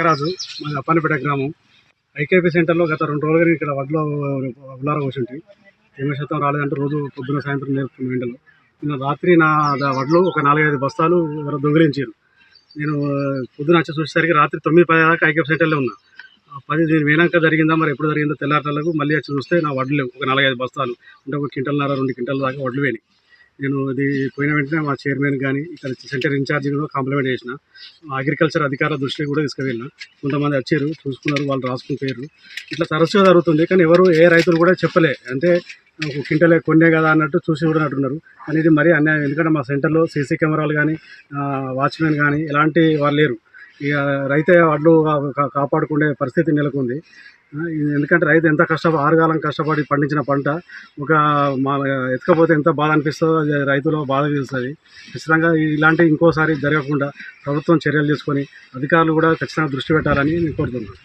రాజు మాది అప్పన్నపేట గ్రామం. ఐకేపీ సెంటర్లో గత 2 రోజులుగా ఇక్కడ వడ్లార కూర్చుంటే 8% రాలేదంటే రోజు పొద్దున సాయంత్రం నేర్పుతున్న ఎండలో. నిన్న రాత్రి నా వడ్లు ఒక 4-5 బస్తాలు ఎవరో దొంగిలించారు. నేను పొద్దున వచ్చి చూసేసరికి రాత్రి 9-10 దాకా ఐకేపీ సెంటర్లో ఉన్నా. 10 నేను పోయినాక జరిగిందా మరి ఎప్పుడు జరిగిందో తెల్లారలకు మళ్ళీ వచ్చి చూస్తే నా వడ్లు లేవు. ఒక 4-5 బస్తాలు అంటే 1 క్వింటాల్‌న్నర 2 క్వింటాల దాకా వడ్లు పోయినాయి. నేను ఇది పోయిన వెంటనే మా చైర్మన్ కానీ ఇక్కడ సెంటర్ ఇన్ఛార్జి కూడా కాంప్లిమెంట్ చేసిన. అగ్రికల్చర్ అధికారుల దృష్టికి కూడా తీసుకువెళ్ళిన. కొంతమంది వచ్చారు, చూసుకున్నారు, వాళ్ళు రాసుకుని పోయారు. ఇట్లా తరచుగా జరుగుతుంది, కానీ ఎవరు ఏ రైతులు కూడా చెప్పలే. అంటే ఒక క్వింటలే కొన్నే కదా అన్నట్టు చూసి కూడా అంటున్నారు. కానీ ఇది మరీ అన్యాయం. ఎందుకంటే మా సెంటర్లో సీసీ కెమెరాలు కానీ వాచ్మెన్ కానీ ఎలాంటి వాళ్ళు లేరు. ఇక రైతే వడ్లు కాపాడుకునే పరిస్థితి నెలకొంది. ఎందుకంటే రైతు ఎంత ఆరుగాలం కష్టపడి పండించిన పంట ఒక ఎత్తుకపోతే ఎంత బాధ అనిపిస్తుందో అది రైతులో బాధ తీస్తుంది. ఖచ్చితంగా ఇలాంటివి ఇంకోసారి జరగకుండా ప్రభుత్వం చర్యలు తీసుకొని అధికారులు కూడా ఖచ్చితంగా దృష్టి పెట్టాలని నేను కోరుతున్నాను.